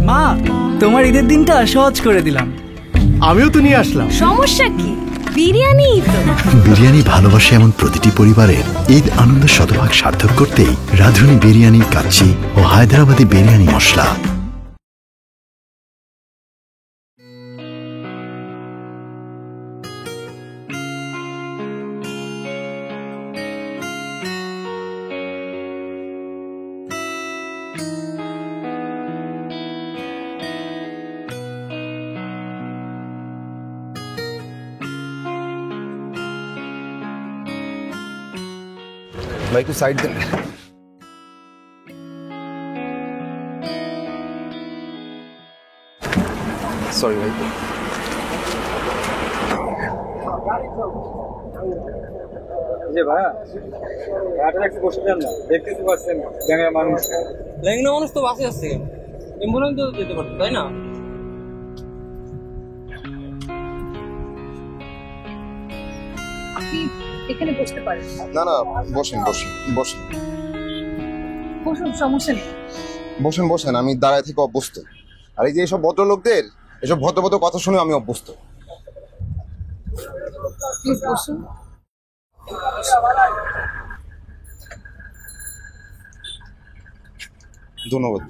মা, তোমার ঈদের দিনটা সহজ করে দিলাম। আমিও তো নিয়ে আসলাম। সমস্যা কি? বিরিয়ানি তো। বিরিয়ানি ভালোবাসে এমন প্রতিটি পরিবারের ঈদ আনন্দ শতভাগ সার্থক করতেই রাঁধুনি বিরিয়ানির কাচ্চি ও হায়দ্রাবাদি বিরিয়ানি মশলা। भाई को साइड दे। सॉरी भाई। যে ভাইয়া গাড়িটা একটু বসে যান না, দেখতেই পাচ্ছেন গ্যাংয়ের মানুষ। ল্যাংনা মানুষ তো বাসে আসছে, অ্যাম্বুলেন্স তো যেতে পারতো, তাই না? আপনি এখানে বসতে পারেন। না না, বসেন বসেন বসেন বসুন, সমস্যা নেই। বসেন বসেন, আমি দাঁড়ায় থেকে অভ্যস্ত। আর এই যে এইসব ভদ্রলোকদের এসব ভদ্র কথা শুনে আমি অভ্যস্ত। প্লিজ বসুন। ধন্যবাদ।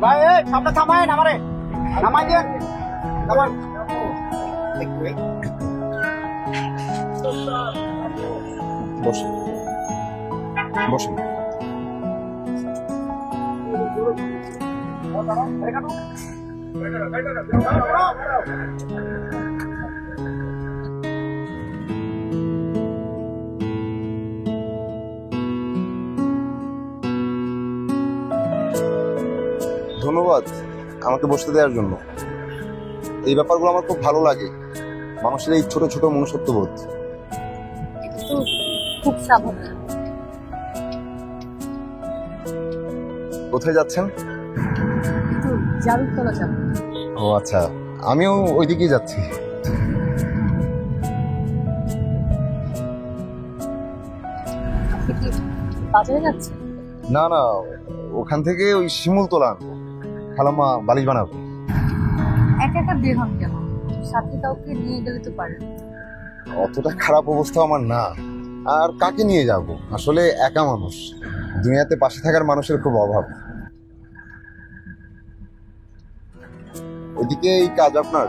ভাই সামনে থামায় আমারে, নামাই দেন। বসেন বসেন। ধন্যবাদ আমাকে বসতে দেওয়ার জন্য। এই ব্যাপারগুলো আমার খুব ভালো লাগে, মানুষের এই ছোট ছোট মনুষ্যত্ববোধ। খুব স্বাভাবিক। কোথায় যাচ্ছেন? একটু জারুতলা যাব। ও আচ্ছা, আমিও ওইদিকেই যাচ্ছি। আপনি কি বাজারে যাচ্ছেন? না না, ওখান থেকে ওই শিমুল তোলা আনবো, খালাম্মা বালিশ বানাবো। একা একা বের হন কেন? সাথে কাউকে নিয়ে গেলে তো পারেন। অতটা খারাপ অবস্থা আমার না। আর কাকে নিয়ে যাব, আসলে একা মানুষ, দুনিয়াতে পাশে থাকার মানুষের খুব অভাব। ওইদিকে এই কাজ আপনার?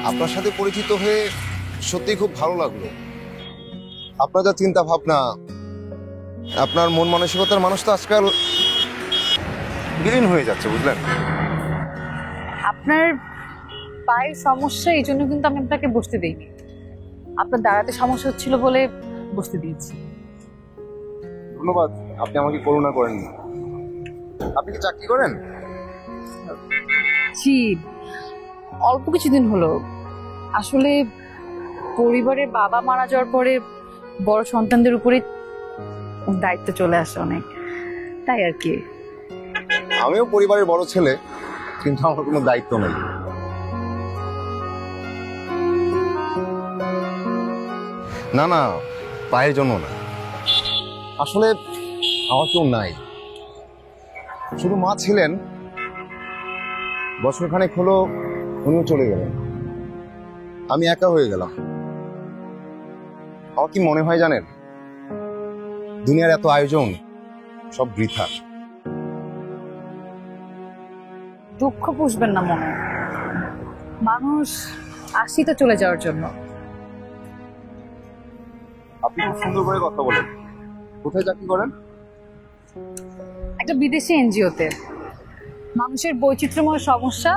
আপনার সাথে পরিচিত হয়ে সত্যি খুব ভালো লাগলো। আপনার যা চিন্তা ভাবনা, আপনার মন মানসিকতার মানুষ তো আজকাল বিলীন হয়ে যাচ্ছে, বুঝলেন? আপনার পায়ের সমস্যা, এই জন্য কিন্তু আমি আপনাকে বসতে দিইনি। আপনার দাঁড়াতে সমস্যা হচ্ছিল বলে বসতে দিয়েছি। ধন্যবাদ, আপনি আমাকে করুণা করেন। আপনি কি চাকরি করেন? জি, অল্প কিছুদিন হলো। আসলে পরিবারের বাবা মারা যাওয়ার পরে বড় সন্তানদের উপরে দায়িত্ব চলে আসে অনেক, তাই আর কি। আমিও পরিবারের বড় ছেলে, কিন্তু আমার কোনো দায়িত্ব নেই। না না, পায়ের জন্য না, আসলে আমার কেউ নাই। শুধু মা ছিলেন, বছরখানেক হলো উনিও চলে গেলেন, আমি একা হয়ে গেলাম। আমার কি মনে হয় জানেন, দুনিয়ার এত আয়োজন সব বৃথা। দুঃখ পুষবেন না মনে, মানুষ আসি তো চলে যাওয়ার জন্য। আপনি খুব সুন্দর করে কথা বলেন। কোথায় চাকরি করেন? একটা বিদেশি এনজিওতে মানুষের বৈচিত্র্যময় সমস্যা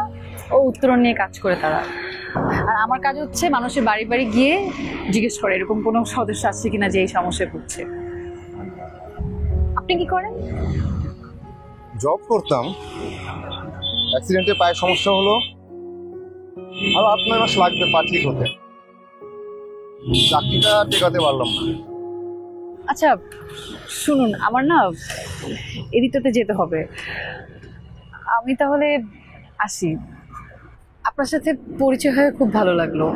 ও উত্তরণ নিয়ে কাজ করে তারা। আর আমার কাজ হচ্ছে মানুষের বাড়ি বাড়ি গিয়ে জিজ্ঞেস করে এরকম কোনো সদস্য আছে কিনা যে এই সমস্যায় ভুগছে। আপনি কি করেন? জব করতাম, অ্যাক্সিডেন্টে পায়ের সমস্যা হলো, আরো 8-9 মাস লাগবে পা ঠিক হতে। চাকরিটা টেকাতে পারলাম না। আচ্ছা শুনুন, আমার না এদিকটাতে যেতে হবে, আমি তাহলে আসি। আপনার সাথে পরিচয় হয়ে খুব ভালো লাগলো,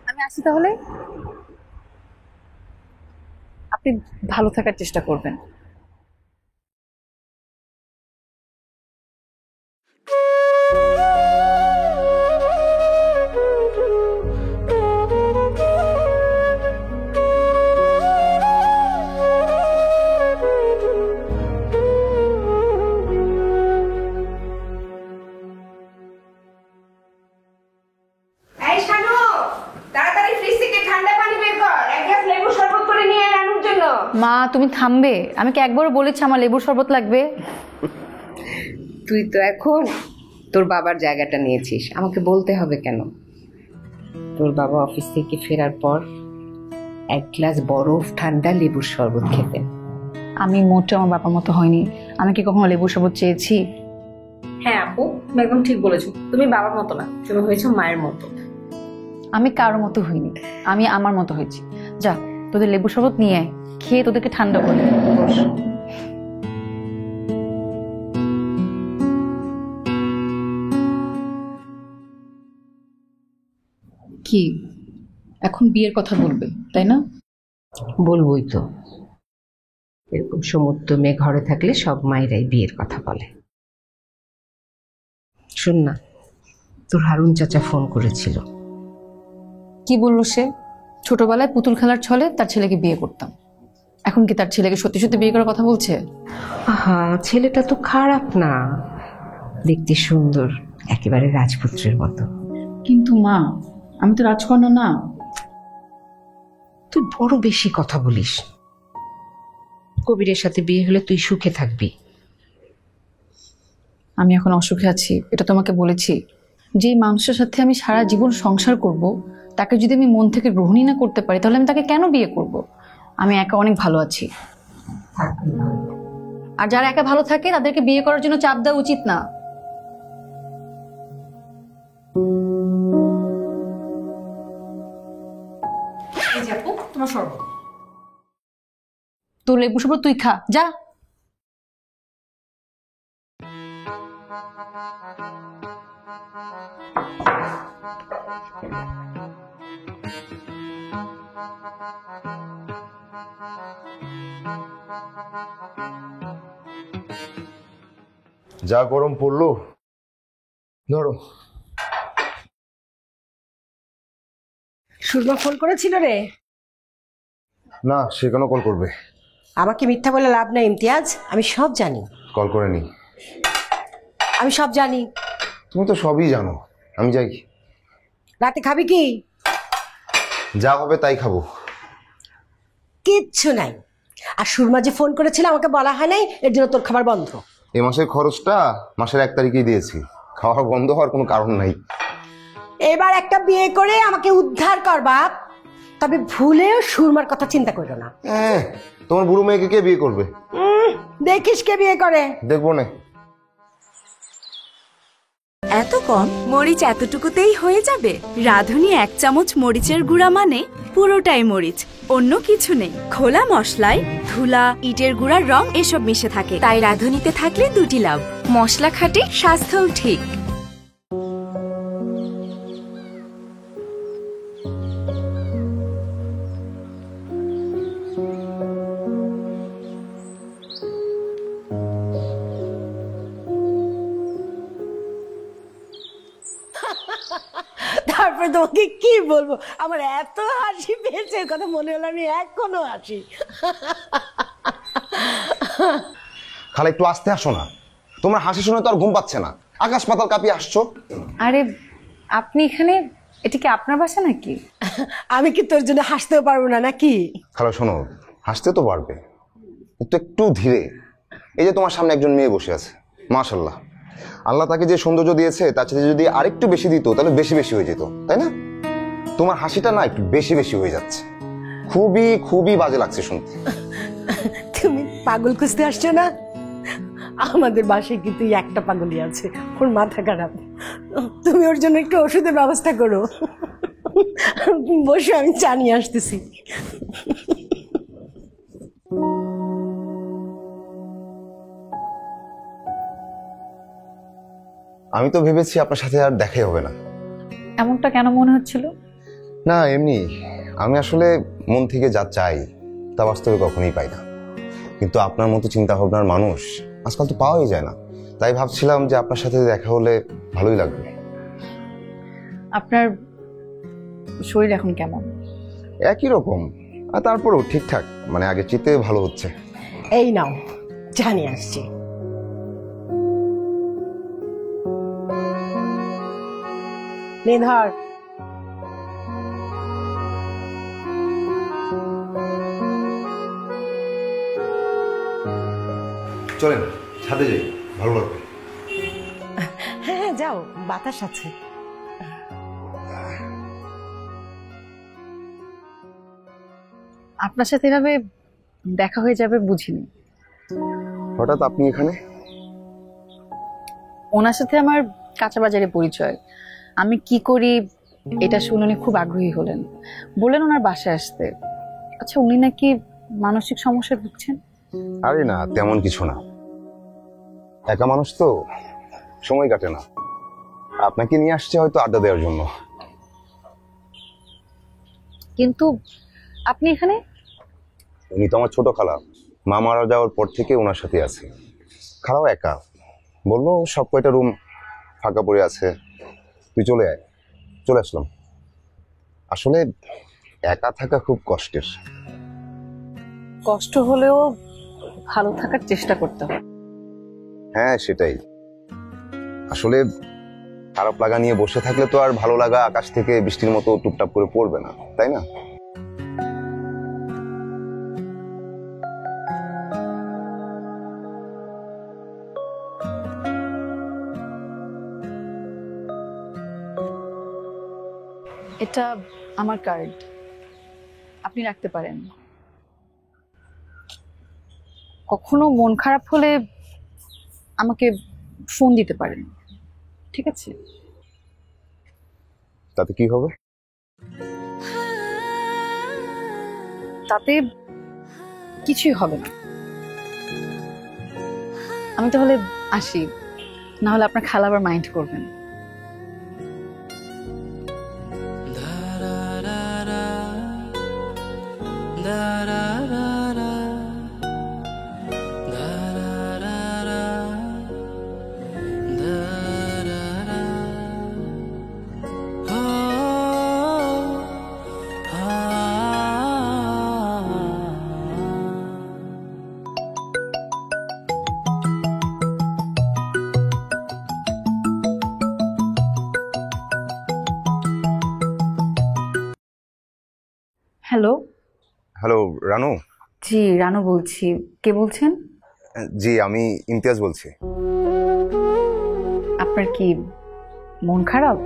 আমি আসি তাহলে। আপনি ভালো থাকার চেষ্টা করবেন। এই শানু, তাড়াতাড়ি ফ্রিজ থেকে ঠান্ডা পানি বের কর, এক গ্লাস লেবু শরবত করে নিয়ে আয় রানুর জন্য। মা তুমি থামবে? আমি কি একবারও বলেছি আমার লেবুর শরবত লাগবে? তুই তো এখন তোর বাবার জায়গাটা নিয়েছিস, আমাকে বলতে হবে কেন? তোর বাবা অফিস থেকে ফেরার পর এক গ্লাস বরফ ঠান্ডা লেবুর শরবত খেতেন। আমি মোটেও আমার বাবার মতো হয়নি। আমি কি কখনো লেবুর শরবত চেয়েছি? হ্যাঁ আপু, তুমি একদম ঠিক বলেছো। তুমি বাবার মতো না, তুমি হয়েছো মায়ের মতো। আমি কারোর মতো হইনি, আমি আমার মতো হয়েছি। যা তোদের লেবুর শরবত নিয়ে আয়, খেয়ে তোদেরকে ঠান্ডা করে দে। কি এখন বিয়ের কথা বলবে তাই না? বলবোই তো, এরকম সমুদ্র মেয়ে ঘরে থাকলে সব মায়েরাই বিয়ের কথা বলে। শোন না, তোর হারুন চাচা ফোন করেছিল। কি বললো সে? ছোটবেলায় পুতুল খেলার ছলে তার ছেলেকে বিয়ে করতাম, এখন কি তার ছেলেকে সত্যি সত্যি বিয়ে করার কথা বলছে? আহা, ছেলেটা তো খারাপ না, দেখতে সুন্দর, একেবারে রাজপুত্রের মতো। কিন্তু মা, আমি তো রাজকন্যা না। তুই বড় বেশি কথা বলিস। কবিরের সাথে বিয়ে হলে তুই সুখে থাকবি। আমি এখন অসুখে আছি, এটা তোমাকে বলেছি। যে মানুষের সাথে আমি সারা জীবন সংসার করব, তাকে যদি আমি মন থেকে গ্রহণই না করতে পারি, তাহলে আমি তাকে কেন বিয়ে করব? আমি একা অনেক ভালো আছি। আর যারা একা ভালো থাকে তাদেরকে বিয়ে করার জন্য চাপ দেওয়া উচিত না। এই যে আপু, তোমার শরবত। তোর লেবু শরবত তুই খা, যা। যা গরম পড়লো, ধরো। সুরমা ফোন করেছিল রে? না, সে কেন কল করবে? আমাকে মিথ্যা বলে লাভ নাই ইমতিয়াজ, আমি সব জানি। কল করেনি। আমি সব জানি। তুমি তো সবই জানো, আমি যাই। রাতে খাবি কি? যা হবে তাই খাবো। কিচ্ছু নাই। আর সুরমা যে ফোন করেছিল আমাকে বলা হয় নাই, এর জন্য তোর খাবার বন্ধ। এ মাসের খরচটা মাসের 1 তারিখেই দিয়েছি, খাওয়া বন্ধ হওয়ার কোনো কারণ নাই। এবার একটা বিয়ে করে আমাকে উদ্ধার কর বাপ, তবে ভুলেও সুরমার কথা চিন্তা করো না। তোমার বুড়ো মেয়েকে কে বিয়ে করবে? দেখিস কে বিয়ে করে। দেখবো না। এত কম মরিচ এতটুকুতেই হয়ে যাবে? রাঁধুনি 1 চামচ মরিচের গুঁড়া মানে পুরোটাই মরিচ, অন্য কিছু নেই। খোলা মশলায় ধুলা, ইটের গুঁড়ার রং এসব মিশে থাকে, তাই রাঁধুনিতে থাকলে 2টি লাভ। মশলা খাঁটি, স্বাস্থ্যও ঠিক। তারপরে তোমাকে কি বলবো, আমার এত হাসি পেয়েছে, কথা মনে হলো আমি এখনো হাসি। খালা একটু আস্তে আসো না, তোমার হাসি শুনে তো আর ঘুম পাচ্ছে না, আকাশ পাতাল কাঁপিয়ে আসছো। আরে আপনি এখানে, এটা কি আপনার বাসা নাকি? আমি কি তোর জন্য হাসতেও পারবো না নাকি? খালা শোনো, হাসতে তো পারবে, কিন্তু একটু ধীরে। এই যে তোমার সামনে একজন মেয়ে বসে আছে, মাশাআল্লাহ আল্লাহ তাকে যে সৌন্দর্য দিয়েছে তার সাথে যদি আরেকটু বেশি দিত তাহলে বেশি বেশি হয়ে যেত, তাই না? তোমার হাসিটা না একটু বেশি বেশি হয়ে যাচ্ছে, খুবই খুবই বাজে লাগছে শুনতে। তুমি পাগল খুঁজতে আসছো না? আমাদের বাসায় কিন্তু এই একটা পাগলই আছে, ওর মাথা খারাপ। তুমি ওর জন্য একটু ওষুধের ব্যবস্থা করো। বসে, আমি চা নিয়ে আসতেছি। আমি তো ভেবেছি আপনার সাথে আর দেখাই হবে না। এমনটা কেন মনে হচ্ছিল? না এমনি, আমি আসলে মন থেকে যা চাই তা বাস্তবে কখনোই পাই না, কিন্তু আপনার মতো চিন্তা ভাবনার মানুষ আজকাল তো পাওয়াই যায় না। তাই ভাবছিলাম যে আপনার সাথে দেখা হলে ভালোই লাগবে। আপনার শরীর এখন কেমন? একই রকম, আর তারপরেও ঠিকঠাক, মানে আগে চিতে ভালো হচ্ছে। এই নাও, চা নিয়ে আসছি। নে ধর। চলেন ছাদে যাই, ভালো লাগবে। হ্যাঁ যাও, বাতাস আছে। আপনার সাথে এভাবে দেখা হয়ে যাবে বুঝিনি। হঠাৎ আপনি এখানে? ওনার সাথে আমার কাঁচা বাজারে পরিচয়। আমি কি করি এটা শুনে উনি খুব আগ্রহী হলেন, বললেন ওনার বাসায় আসতে। আচ্ছা, উনি নাকি মানসিক সমস্যায় ভুগছেন? আরে না, তেমন কিছু না, একা মানুষ তো, সময় কাটে না। আপনাকে নিয়ে আসছে হয়তো আড্ডা দেওয়ার জন্য। কিন্তু আপনি এখানে? উনি তো আমার ছোট খালা, মা মারা যাওয়ার পর থেকে ওনার সাথে আছে। খালাও একা, বললো সব কয়টা রুম ফাঁকা পড়ে আছে, তুই চলে আয়। চলে আসলাম। আসলে একা থাকা খুব কষ্টের। কষ্ট হলেও ভালো থাকার চেষ্টা করতে হবে। হ্যাঁ সেটাই, আসলে খারাপ লাগা নিয়ে বসে থাকলে তো আর ভালো লাগা আকাশ থেকে বৃষ্টির মতো টুপটাপ করে পড়বে না, তাই না? এটা আমার কার্ড, আপনি রাখতে পারেন। কখনো মন খারাপ হলে আমাকে ফোন দিতে পারেন, ঠিক আছে? তাতে কি হবে? তাতে কিছুই হবে না। আমি তাহলে আসি, না হলে আপনার খালা আবার মাইন্ড করবেন। হ্যালো। হ্যালো রানু। জি রানু বলছি, কে বলছেন? জি আমি ইমতিয়াজ বলছি। আপনার কি মন খারাপ?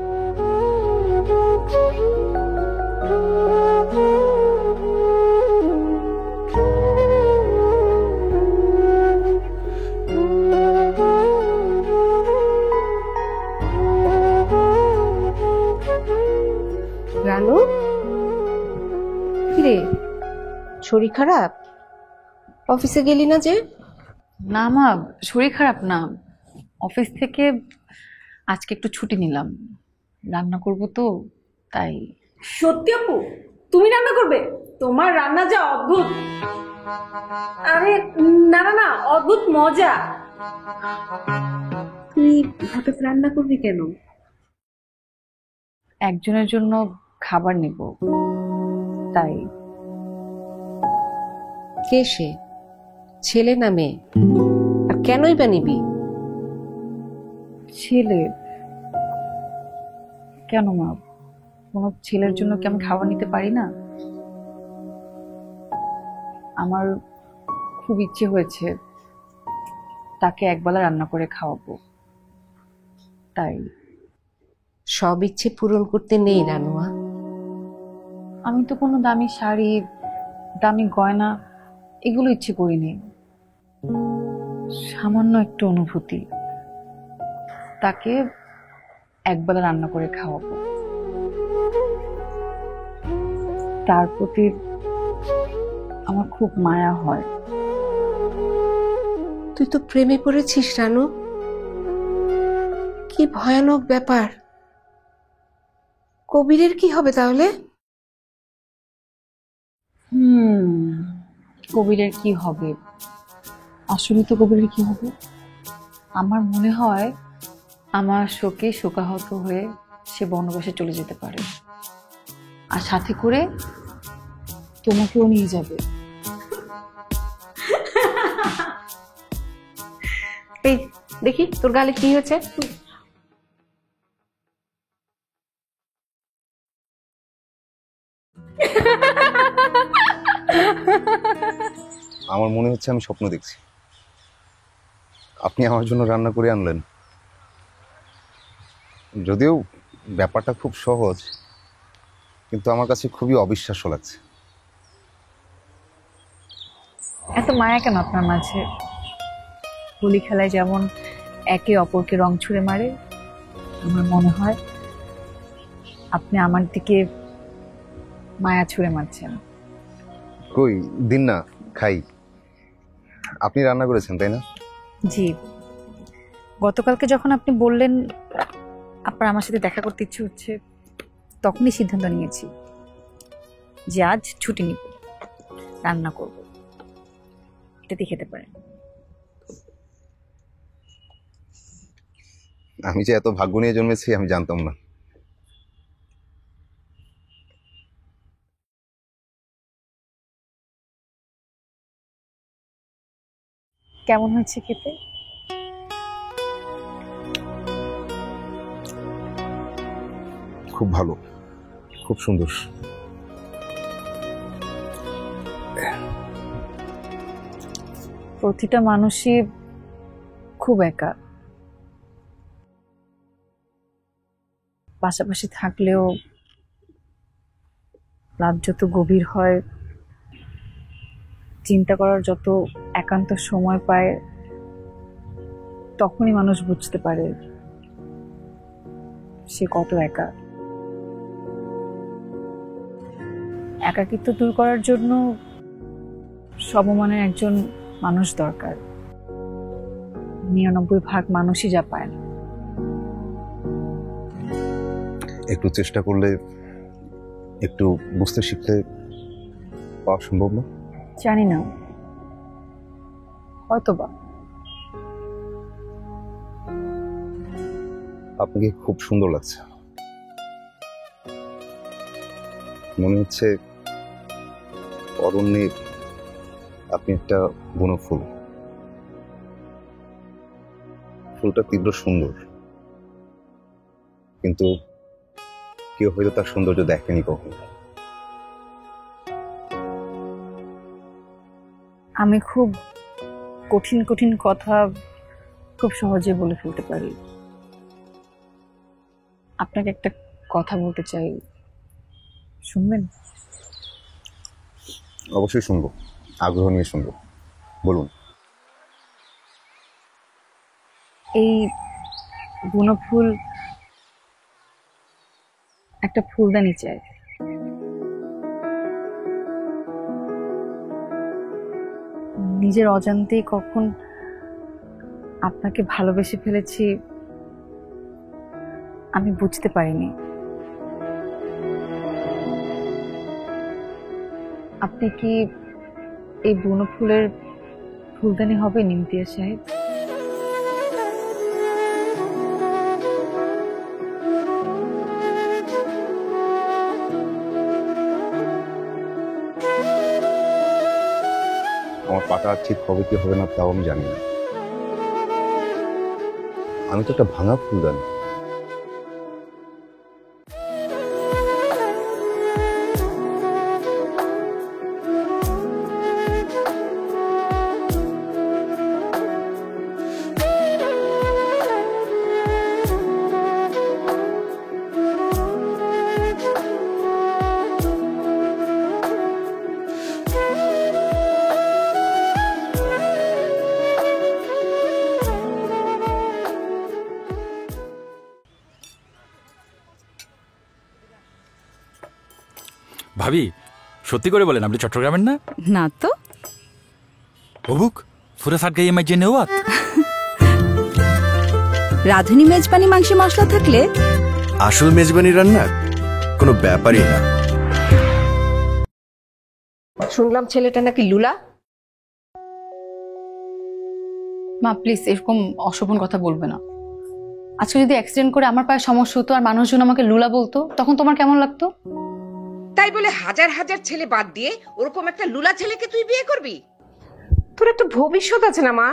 রানু, কিরে শরীর খারাপ? অফিসে গেলি না যে? না মা, শরীর খারাপ না, অফিস থেকে আজকে একটু ছুটি নিলাম, রান্না করব তো তাই। সত্যি আপু, তুমি রান্না করবে? তোমার রান্না যা অদ্ভুত। আরে না না না, অদ্ভুত মজা। তুই হঠাৎ রান্না করবি কেন? একজনের জন্য খাবার নেব তাই। কে সে? ছেলে না মেয়ে? আর কেনই বা নিবি? ছেলে। কেন মা, কোনো ছেলের জন্য কি আমি খাবার নিতে পারি না? আমার খুব ইচ্ছে হয়েছে তাকে একবেলা রান্না করে খাওয়াবো, তাই সব ইচ্ছে পূরণ করতে নেই রানুয়া। আমি তো কোনো দামি শাড়ি, দামি গয়না এগুলো ইচ্ছে করিনি। সামান্য একটু অনুভূতি, তাকে একবেলা রান্না করে খাওয়াবো। তার প্রতি আমার খুব মায়া হয়। তুই তো প্রেমে পড়েছিস রানু, কি ভয়ানক ব্যাপার। কবিরের কি হবে তাহলে? কবিরের কি হবে? আসলে তো কবিরের কি হবে, আমার মনে হয় আমার শোকে শোকাহত হয়ে সে বনবাসে চলে যেতে পারে, আর সাথে করে তোমাকেও নিয়ে যাবে। এই দেখি তোর গালে কি হয়েছে। আমার মনে হচ্ছে আমি স্বপ্ন দেখছি। আপনি আমার জন্য রান্না করে আনলেন, যদিও ব্যাপারটা খুব সহজ, কিন্তু আমার কাছে খুবই অবিশ্বাস্য লাগছে। এত মায়া কেন আপনার মাঝে? হোলি খেলায় যেমন একে অপরকে রং ছুঁড়ে মারে, আমার মনে হয় আপনি আমার দিকে মায়া ছুঁড়ে মারছেন। কই দিন না খাই। আপনি রান্না করেছেন তাই না? জি, গতকালকে যখন আপনি বললেন আপনার আমার সাথে দেখা করতে ইচ্ছে হচ্ছে, তখনই সিদ্ধান্ত নিয়েছি যে আজ ছুটি নিব, রান্না করব, এটাতে খেতে পারেন। আমি যে এত ভাগ্য নিয়ে জন্মেছি আমি জানতাম না। কেমন হয়েছে খেতে? খুব ভালো, খুব সুন্দর। প্রতিটা মানুষই খুব একা, পাশাপাশি থাকলেও রাত যত গভীর হয়, চিন্তা করার যত একান্ত সময় পায়, তখনই মানুষ বুঝতে পারে সে কত একা। একাকিত্ব দূর করার জন্য সমমানের একজন মানুষ দরকার। 99% মানুষই যা পায় না। একটু চেষ্টা করলে, একটু বুঝতে শিখলে পাওয়া সম্ভব না? জানি না, হয়তোবা। আপনাকে খুব সুন্দর লাগছে, মনে হচ্ছে অরণ্যে আপনি একটা বনফুল। ফুলটা তীব্র সুন্দর, কিন্তু কেউ হয়তো তার সৌন্দর্য দেখেনি কখনো। আমি খুব কঠিন কঠিন কথা খুব সহজে বলে ফেলতে পারি। আপনাকে একটা কথা বলতে চাই, শুনবেন? অবশ্যই শুনবো, আগ্রহ নিয়ে শুনবো, বলুন। এই বনফুল একটা ফুলদানি চাই। নিজের অজান্তেই কখন আপনাকে ভালোবেসে ফেলেছি আমি বুঝতে পারিনি। আপনি কি এই বনফুলের ফুলদানি হবে ইমতিয়াজ সাহেব? আমার পাটা ঠিক হবে কি হবে না তাও আমি জানি না। আমি তো একটা ভাঙা ফুলদানি। ভাবি সত্যি করে বলেন আপনি চট্টগ্রামের না? না তো। অবুক ফুরা সাট গাইয়ে মাই জেনে ওয়াত। রাঁধুনি মেজবানি মাংস মশলা থাকলে আসল মেজবানি রান্না কোনো ব্যাপারই না। শুনলাম ছেলেটা নাকি লুলা। মা প্লিজ এরকম অশোভন কথা বলবে না। আজকে যদি অ্যাক্সিডেন্ট করে আমার পায়ে সমস্যা হতো আর মানুষজন আমাকে লুলা বলতো, তখন তোমার কেমন লাগতো? তাই বলে হাজার হাজার ছেলে বাদ দিয়ে ওরকম একটা লুলা ছেলেকে তুই বিয়ে করবি? তোর একটা ভবিষ্যৎ আছে না মা?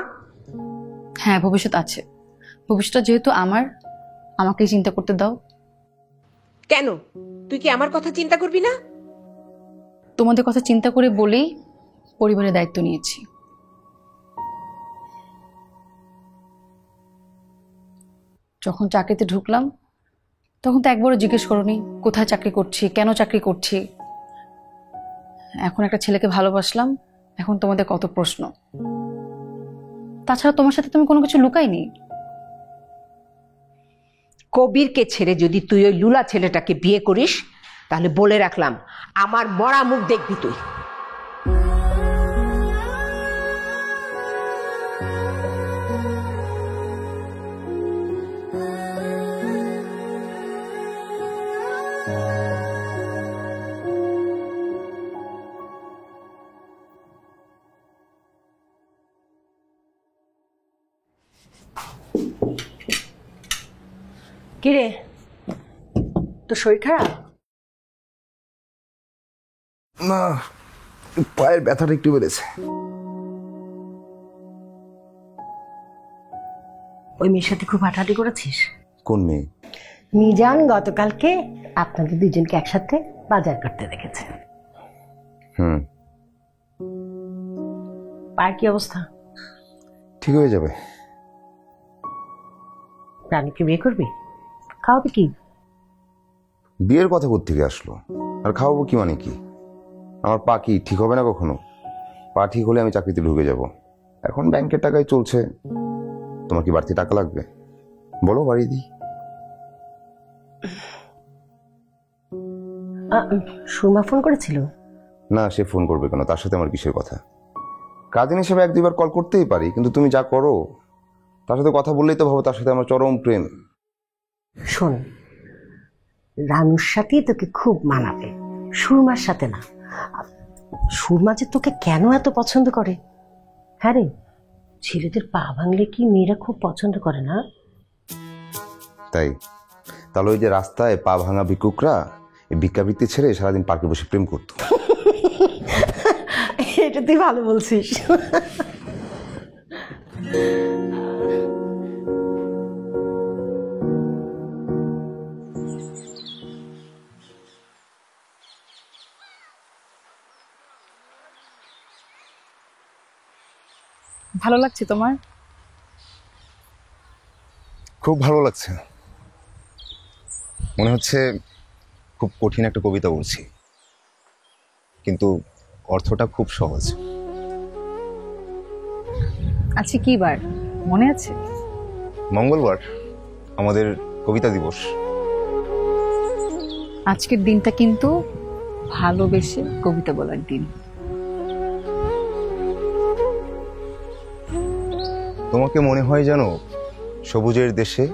হ্যাঁ, ভবিষ্যৎ আছে। ভবিষ্যৎটা যেহেতু আমাকেই চিন্তা করতে দাও। কেন, তুই কি আমার কথা চিন্তা করবি না? তোমাদের কথা চিন্তা করে বলেই পরিবারের দায়িত্ব নিয়েছি। যখন চাকরিতে ঢুকলাম তখন তো একবারও জিজ্ঞেস করোনি কোথায় চাকরি করছি, কেন চাকরি করছি। এখন একটা ছেলেকে ভালোবাসলাম, এখন তোমাদের কত প্রশ্ন। তাছাড়া তোমার সাথে তুমি কোনো কিছু লুকাইনি। কবিরকে ছেড়ে যদি তুই ওই লুলা ছেলেটাকে বিয়ে করিস তাহলে বলে রাখলাম আমার মরা মুখ দেখবি তুই। কিরে, তোর শরীর খারাপ? না, পায়ের ব্যথাটা একটু বেড়েছে। ওই মেয়ের সাথে খুব হাঁটাহাঁটি করেছিস? কোন মেয়ে? মিজান গতকালকে আপনাদের দুজনকে একসাথে বাজার করতে দেখেছে। পায়ের কি অবস্থা? ঠিক হয়ে যাবে। রানীকে বিয়ে করবি? খাওয়াবে কি? বিয়ের কথা কোত্থেকে আসলো? আর খাওয়াবো কি মানে কি? আমার পা কি ঠিক হবে না কখনো? পা ঠিক হলে আমি চাকরিতে ঢুকে যাব। এখন ব্যাংকের টাকায় চলছে। তোমার কি বাড়তি টাকা লাগবে? বলো, বাড়ি দিই। সুরমা ফোন করেছিল? না, সে ফোন করবে কেন? তার সাথে আমার কিসের কথা? কাজিন হিসেবে এক দুইবার কল করতেই পারি, কিন্তু তুমি যা করো তার সাথে কথা বললেই তো ভাবো তার সাথে আমার চরম প্রেম। শোন, রানুর সাথেই তোকে খুব মানাবে, সুরমার সাথে না। সুরমা যে তোকে কেন এত পছন্দ করে? হ্যাঁ রে, ছেলেদের পা ভাঙলে কি মেয়েরা খুব পছন্দ করে না? তাই তাহলে ওই যে রাস্তায় পা ভাঙা ভিক্ষুকরা এই ভিক্ষাবৃত্তি ছেড়ে সারাদিন পার্কে বসে প্রেম করতো। এটা তুই ভালো বলছিস। ভালো লাগছে তোমার? খুব ভালো লাগছে। মনে হচ্ছে খুব কঠিন একটা কবিতা বলছি, কিন্তু অর্থটা খুব সহজ। আজকে কি বার মনে আছে? মঙ্গলবার, আমাদের কবিতা দিবস। আজকের দিনটা কিন্তু ভালোবেসে কবিতা বলার দিন। তোমাকে মনে হয় যেন সবুজের দেশে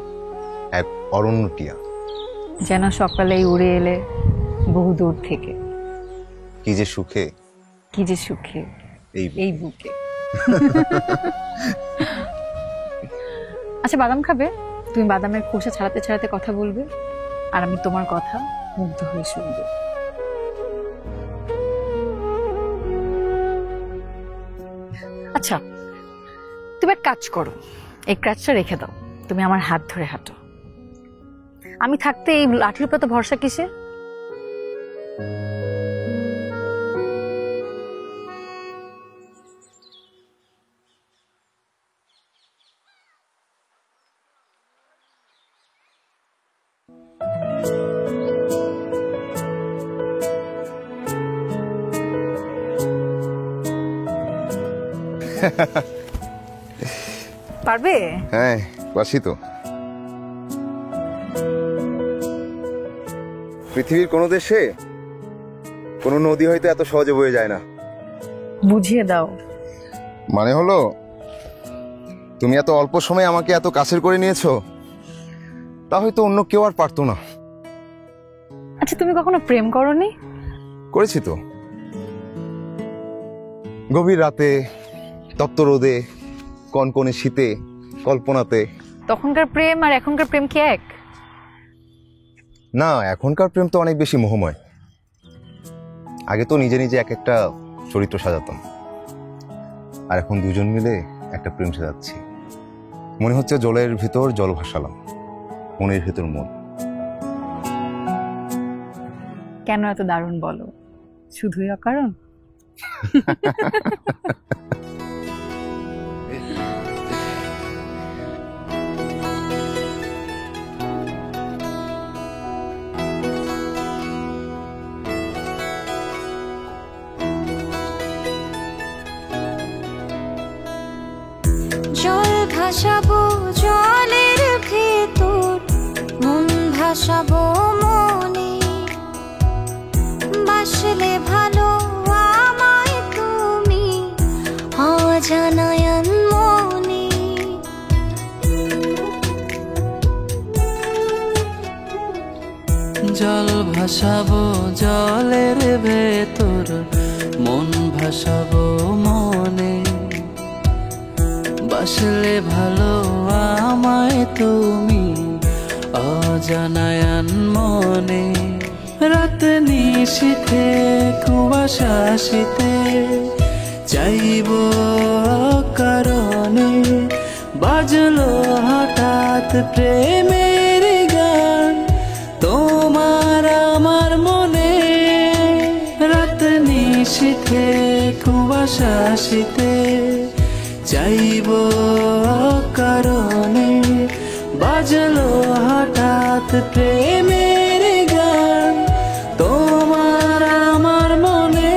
এক অরণ্য টিয়া, যেন সকালেই উড়ে এলে বহু দূর থেকে। কি যে সুখে, কি যে সুখে এই বুকে। আচ্ছা, বাদাম খাবে? তুমি বাদামের খোসা ছাড়াতে ছাড়াতে কথা বলবে, আর আমি তোমার কথা মুগ্ধ হয়ে শুনবো। আচ্ছা, তুমি এক কাজ করো, এই কাজটা রেখে দাও। তুমি আমার হাত ধরে হাঁটো। আমি থাকতে এই লাঠির উপরে তো ভরসা কিসে? পারবে? হ্যাঁ, বাসি তো। পৃথিবীর কোনো দেশে কোনো নদী হয়তো এত সহজে বয়ে যায় না। বুঝিয়ে দাও। মানে হলো, তুমি এত অল্প সময়ে আমাকে এত কাছের করে নিয়েছো, তা হয়তো অন্য কেউ আর পারতো না। আচ্ছা, তুমি কখনো প্রেম করোনি? করেছি তো, গভীর রাতে, তপ্ত রোদে, কনকনে শীতে, কল্পনাতে। তখনকার প্রেম আর এখনকার প্রেম কি এক? না, এখনকার প্রেম তো অনেক বেশি মোহময়। আগে তো নিজে নিজে এক একটা চরিত্র সাজাতাম, আর এখন দুজন মিলে একটা প্রেম সাজাচ্ছি। মনে হচ্ছে জলের ভিতর জল ভাসালাম, মনের ভিতর মন। কেন এত দারুণ বলো? শুধুই অকারণ? জল ভাসাবো জলের ভেতর, মন ভাসাবো মনে, বাসলে ভালো আমায় তুমি অজানায়ন মনে। জল ভাসাবো জলের ভেতর, মন ভাসাবো মনে, বাসলে ভালো আমায় তুমি অজানায়ন মনে। রাত নিশীথে কুয়াশা শীতে চাইব কারণে, বাজলো হঠাৎ প্রেমের গান তোমার আমার মনে। রাত নিশীথে কুয়াশা শীতে চাইব কারণে, বাজলো হঠাৎ প্রেমের গান তোমার আমার মনে।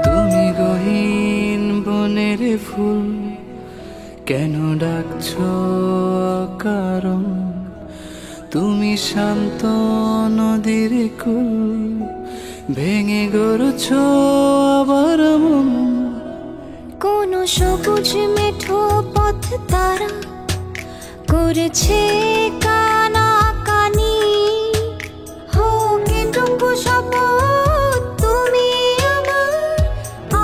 তুমি গহীন বনের ফুল, কেন ডাকছো কারণ? তুমি শান্ত নদীর কুল, ভেঙে গড়ছো আবার মন। কোন সবুজ মেঠো পথ তারা করেছে কানা কানি, হোক এটুকু শপথ তুমি আমার,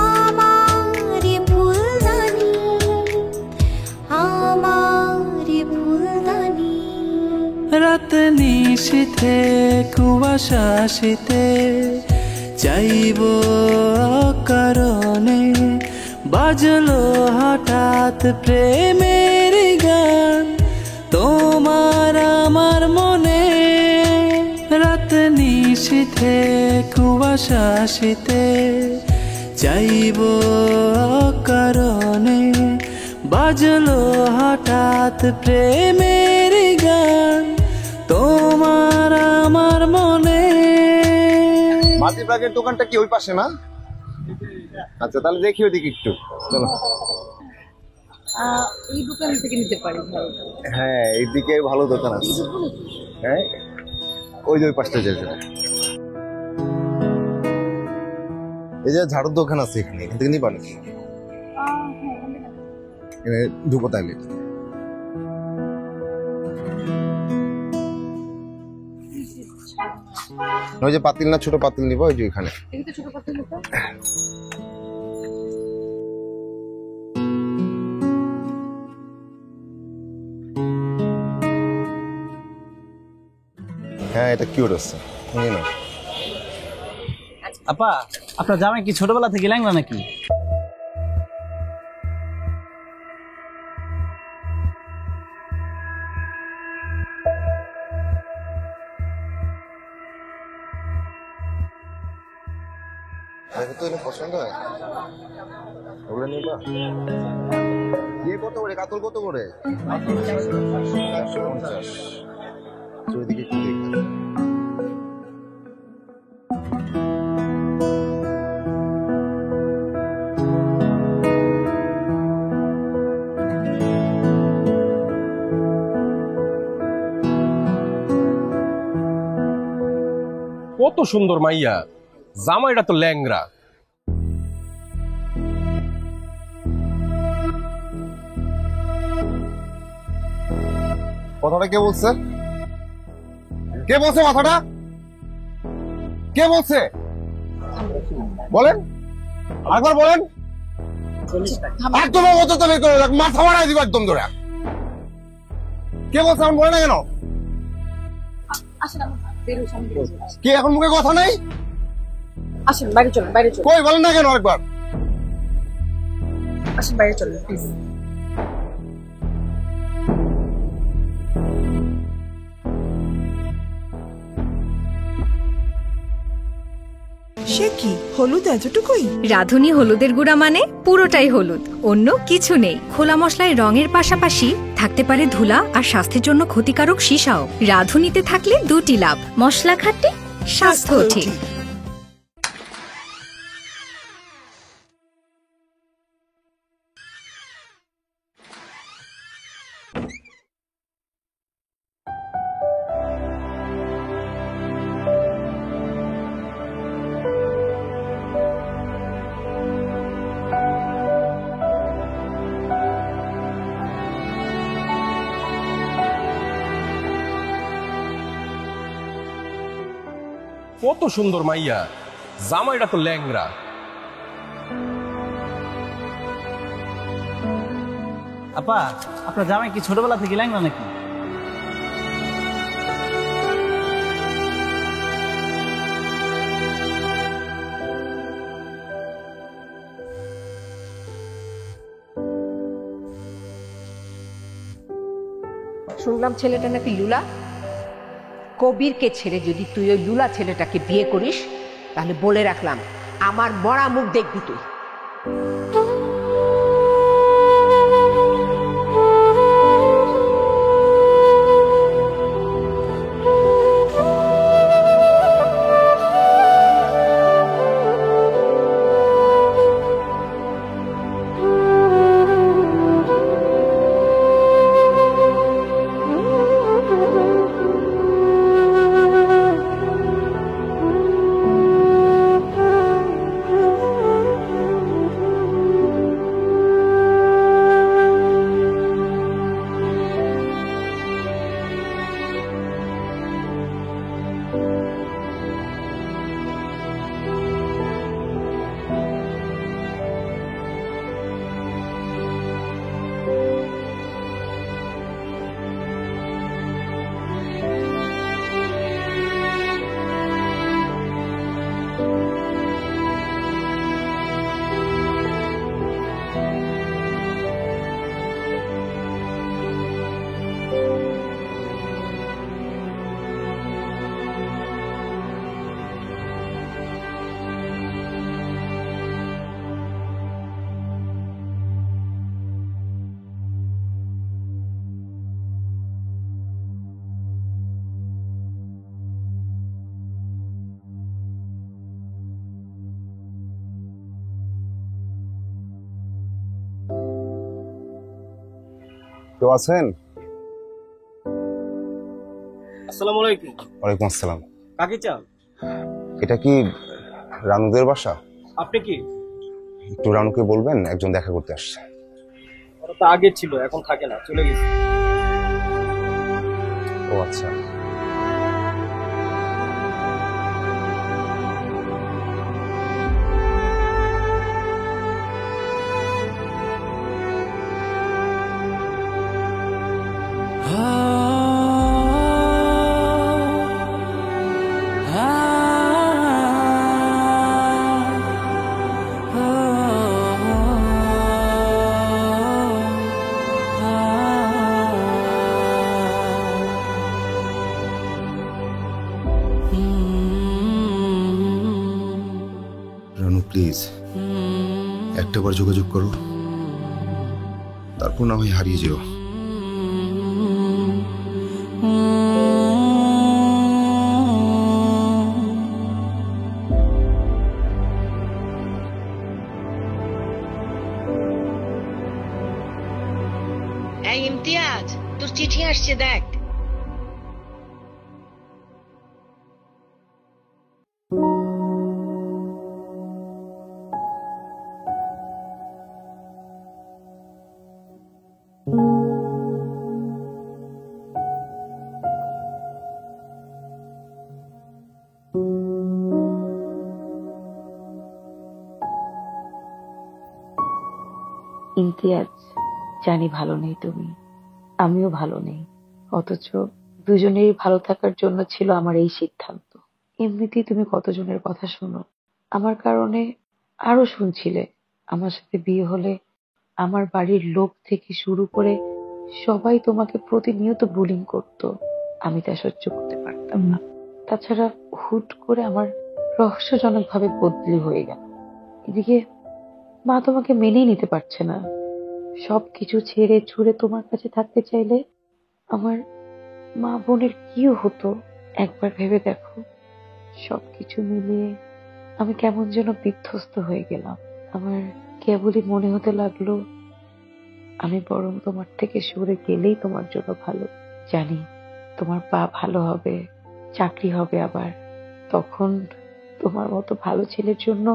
আমারি ফুলদানি, আমারি ফুলদানি। রাত নিশীথে কুয়াশা শীতে চাইব কারণে, বাজলো হঠাৎ প্রেমের গান তোমার আমার মনে। রাত নিশীথে কুয়াশা শীতে চাইব কারণে, বাজলো হঠাৎ প্রেমের গান তোমার আমার মনে। মাটিবাগের দোকানটা কি ওই পাশে না? আচ্ছা, তাহলে দেখি ওদিকে একটু, চলো। এই দোকান থেকে নিতে পারি। হ্যাঁ, এইদিকে ভালো দোকান আছে। হ্যাঁ, ওই যে ওই পাশটা যেতে। এই যে ঝাড়ুর দোকান আছে এখানে, এখান থেকে নিবা নাকি? ঢুকো তাইলে। ওই যে পাতিল না, ছোট পাতিল নিবো, ওই যে এখানে। হ্যাঁ, এটা কিউট আছে, নিয়ে নাও। আপা, আপনার জামাই কি ছোটবেলা থেকে ল্যাংড়া নাকি? দেখো তো এটা পছন্দ হয়, ওগুলো নিবা। ইয়ে কত করে, কাতল কত করে? 450। ওইদিকে একটু দেখি। কত সুন্দর মাইয়া, জামাইটা তো ল্যাংরা। কথাটা কে বলছে? কে বলছে কথাটা? কে বলছে বলেন, আরেকবার বলেন। একদম অবস্থা বের করে রাখ, মাথা মারাই দিব একদম ধরে। কে বলছে এখন বলে না কেন? কি এখন মুখে কথা নাই? আসেন বাইরে চলেন, বাইরে চলেন। কই বলেন না কেন আরেকবার? আসেন বাইরে চলেন প্লিজ। সে কি হলুদ এতটুকুই? রাঁধুনি হলুদের গুঁড়া মানে পুরোটাই হলুদ, অন্য কিছু নেই। খোলা মশলায় রঙের পাশাপাশি থাকতে পারে ধুলা আর স্বাস্থ্যের জন্য ক্ষতিকারক সীসাও। রাঁধুনিতে থাকলে দুটি লাভ, মশলা খাঁটি, স্বাস্থ্য ঠিক। কত সুন্দর মাইয়া, জামাইটা তো ল্যাংরা। আপা, আপনার জামাই কি ছোটবেলা থেকে ল্যাংড়া নাকি? শুনলাম ছেলেটা নাকি লুলা। কবিরকে ছেড়ে যদি তুই ওই লুলা ছেলেটাকে বিয়ে করিস, তাহলে বলে রাখলাম আমার মরা মুখ দেখবি তুই। কেউ আছেন? আসসালামু আলাইকুম। ওয়ালাইকুম আসসালাম। কাকে চান? এটা কি রানুদের বাসা? আপনি কি? একটু রানুকে বলবেন, একজন দেখা করতে আসছে। ওরা তো আগে ছিল, এখন থাকে না, চলে গেছে। ও আচ্ছা। প্লিজ একটাবার যোগাযোগ করো, তারপর না হয় হারিয়ে যেও। এই ইমতিয়াজ, তোর চিঠি আসছে দেখ। ইমতিয়াজ, জানি ভালো নেই তুমি, আমিও ভালো নেই, অথচ দুজনেই ভালো থাকার জন্য ছিল আমার এই সিদ্ধান্ত। এমনিতেই তুমি কতজনের কথা শোনো, আমার কারণে আরো শুনছিলে। আমার সাথে বিয়ে হলে আমার বাড়ির লোক থেকে শুরু করে সবাই তোমাকে প্রতিনিয়ত বুলিং করতো, আমি তা সহ্য করতে পারতাম না। তাছাড়া হুট করে আমার রহস্যজনকভাবে বদলি হয়ে গেল। এদিকে মা তোমাকে মেনেই নিতে পারছে না। সবকিছু ছেড়ে ছুড়ে তোমার কাছে থাকতে চাইলে আমার মা বোনের কি হতো একবার ভেবে দেখো। সবকিছু মিলিয়ে আমি কেমন যেন বিধ্বস্ত হয়ে গেলাম। আমার কেবলই মনে হতে লাগলো আমি বরং তোমার থেকে সরে গেলেই তোমার জন্য ভালো। জানি তোমার পা ভালো হবে, চাকরি হবে, আবার তখন তোমার মতো ভালো ছেলের জন্য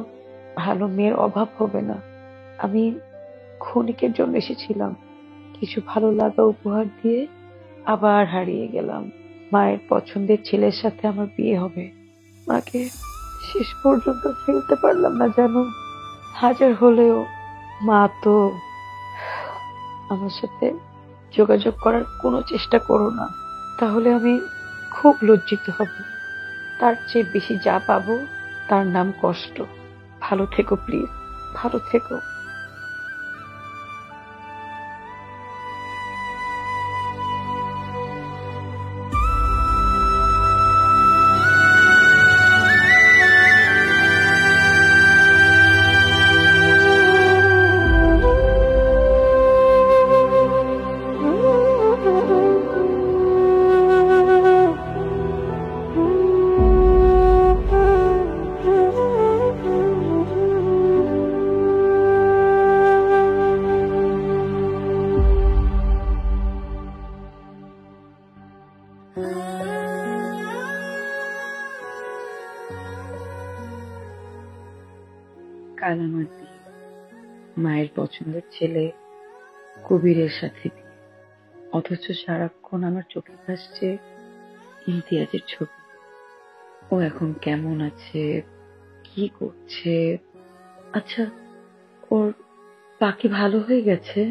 ভালো মেয়ের অভাব হবে না। আমি ক্ষণিকের জন্য এসেছিলাম, কিছু ভালো লাগা উপহার দিয়ে আবার হারিয়ে গেলাম। মায়ের পছন্দের ছেলের সাথে আমার বিয়ে হবে, মাকে শেষ পর্যন্ত ফেলতে পারলাম না জানো। হাজার হলেও মা তো। আমার সাথে যোগাযোগ করার কোনো চেষ্টা করো না, তাহলে আমি খুব লজ্জিত হব। তার চেয়ে বেশি যা পাবো তার নাম কষ্ট। ভালো থেকো প্লিজ, ভালো থেকো। কাল আমার বিয়ে, মায়ের পছন্দের ছেলে কবিরের সাথে বিয়ে, অথচ সারাক্ষণ আমার চোখে ভাসছে ইমতিয়াজের ছবি। ও এখন কেমন আছে, কি করছে? আচ্ছা, ওর বাকি ভালো হয়ে গেছে?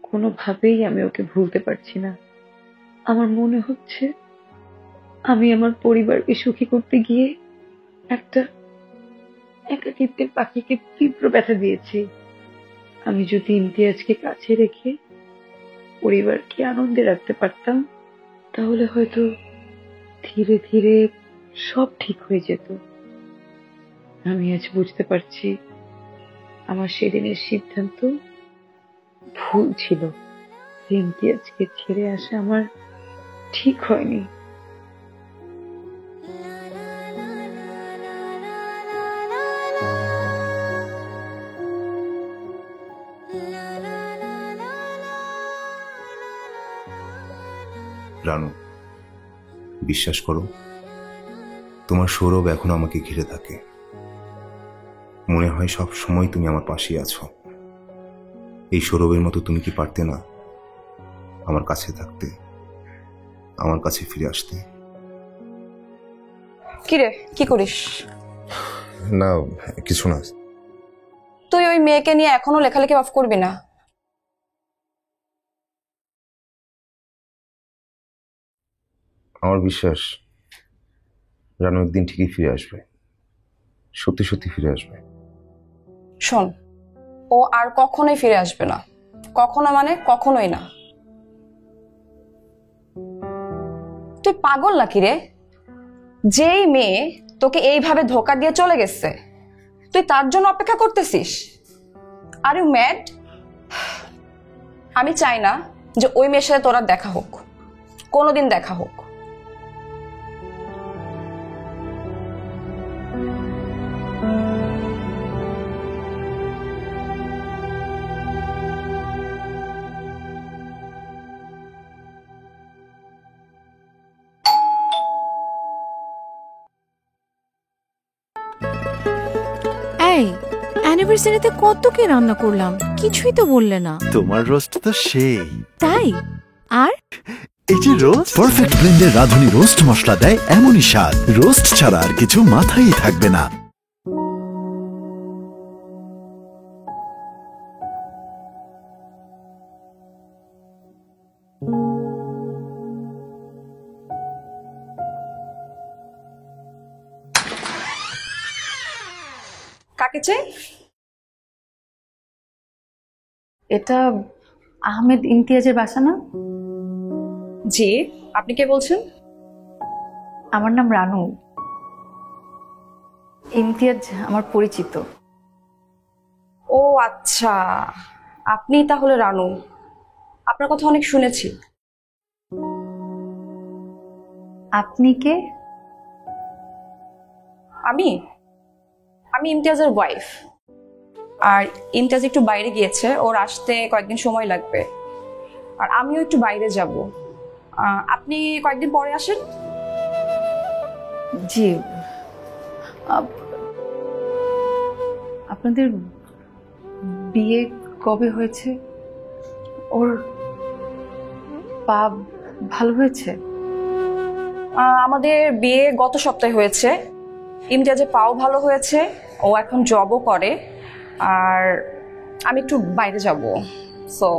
কোনোভাবেই আমি ওকে ভুলতে পারছি না। আমার মনে হচ্ছে আমি আমার পরিবারকে সুখী করতে গিয়ে একটা একাকিত্বের পাখিকে তীব্র ব্যথা দিয়েছি। আমি যদি ইমতিয়াজকে কাছে রেখে পরিবারকে আনন্দে রাখতে পারতাম, তাহলে হয়তো ধীরে ধীরে সব ঠিক হয়ে যেত। আমি আজ বুঝতে পারছি আমার সেদিনের সিদ্ধান্ত ভুল ছিল। ইমতিয়াজকে ছেড়ে আসা আমার ঠিক হয়নি। রানু, বিশ্বাস করো, তোমার সৌরভ এখনো আমাকে ঘিরে থাকে। মনে হয় সব সময় তুমি আমার পাশে আছো। এই সৌরভের মতো তুমি কি পারতে না আমার কাছে থাকতে, আমার কাছে ফিরে আসতে? কিরে, কি করিস? না, কিছু না। তুই ওই মেয়েকে নিয়ে এখনো লেখালেখি অফ করবি না? আমার বিশ্বাস রানু একদিন ঠিকই ফিরে আসবে, সত্যি সত্যি ফিরে আসবে। শোন, ও আর কখনোই ফিরে আসবে না। কখনো মানে কখনোই না। তুই পাগল নাকি রে? যেই মেয়ে তোকে এইভাবে ধোকা দিয়ে চলে গেছে, তুই তার জন্য অপেক্ষা করতেছিস? Are you mad? আমি চাই না যে ওই মেয়ের সাথে তোর আর দেখা হোক, কোনোদিন দেখা হোক। এই অ্যানিভার্সারিতে কত কি রান্না করলাম, কিছুই তো বললে না। তোমার রোস্ট তো সেই। তাই? আর এই যে রোস্ট, পারফেক্ট ব্লেন্ডের রাঁধুনি রোস্ট মশলা দেয় এমনই স্বাদ, রোস্ট ছাড়া আর কিছু মাথায় থাকবে না। কাকে চাই? এটা আহমেদ ইমতিয়াজের বাসা না? জি, আপনি কে বলছেন? আমার নাম রানু। ইমতিয়াজ আমার পরিচিত। ও আচ্ছা, আপনি তাহলে রানু। আপনার কথা অনেক শুনেছি। আপনি কে? আমি ইমতিয়াজের ওয়াইফ। আর ইমতিয়াজ একটু বাইরে গিয়েছে, ওর আসতে কয়েকদিন সময় লাগবে। আর আমিও একটু বাইরে যাব। আপনি কয়েকদিন পরে আসেন। জি। আপনাদের বিয়ে কবে হয়েছে? ওর পা ভালো হয়েছে? আমাদের বিয়ে গত সপ্তাহে হয়েছে। ইমতিয়াজের পাও ভালো হয়েছে, ও এখন জবও করে। আর আমি একটু বাইরে যাব, সো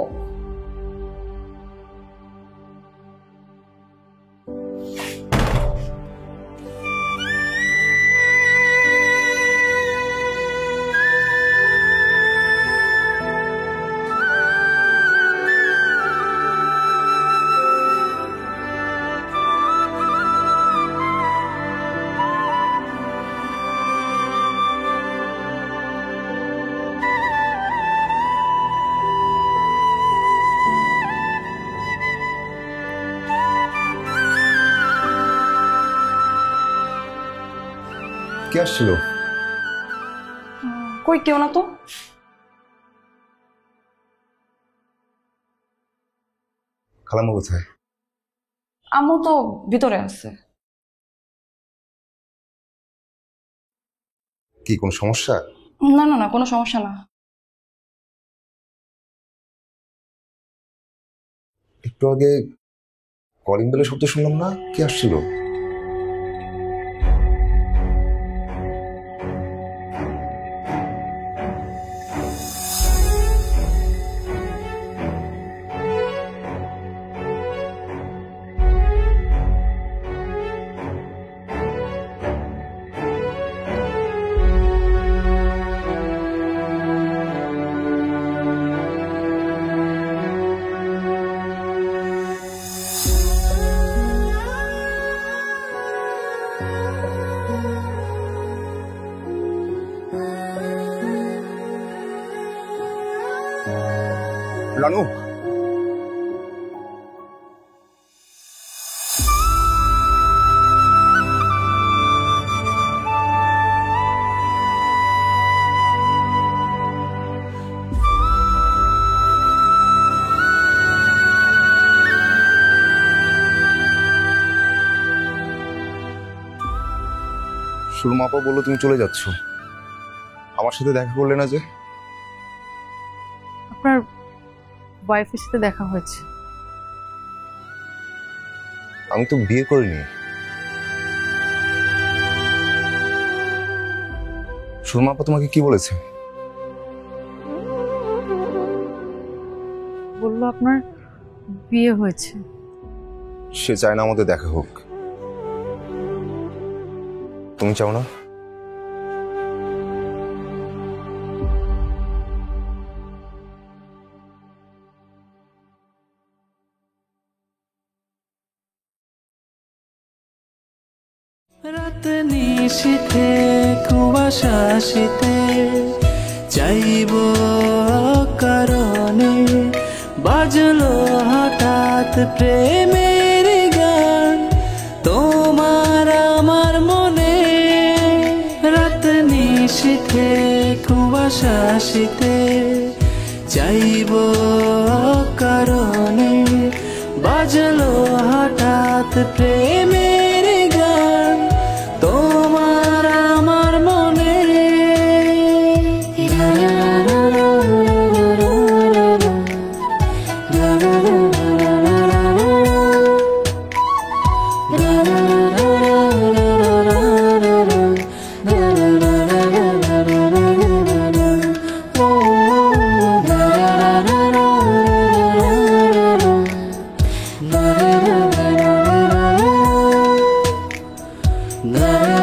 কে আসছিল? কই কেউ না তো। খালাম্মা কোথায়? আম্মু তো ভিতরে আছে। কি কোনো সমস্যা? না না না, কোনো সমস্যা না। একটু আগে কলিং বেলের শব্দ শুনলাম না, কে আসছিল? রানু, সুরমা আপা বললো তুমি চলে যাচ্ছ, আমার সাথে দেখা করলে না যে? আপনার ওয়াইফের সাথে দেখা হয়েছে। আমি তো বিয়ে করিনি। সুরমা আপা তোমাকে কি বলেছে? বললো আপনার বিয়ে হয়েছে। সে চায় না আমাদের দেখা হোক। তুমি চাও না? রাত নীল নিশীথে কুয়াশা শীতে চাইব কারণে বাজলো হঠাৎ প্রেমের গান তোমার আমার মনে রাত নিশীথে কুয়াশা শীতে চাইব কারণে বাজলো হঠাৎ প্রেমের গান তোমার আমার মনে না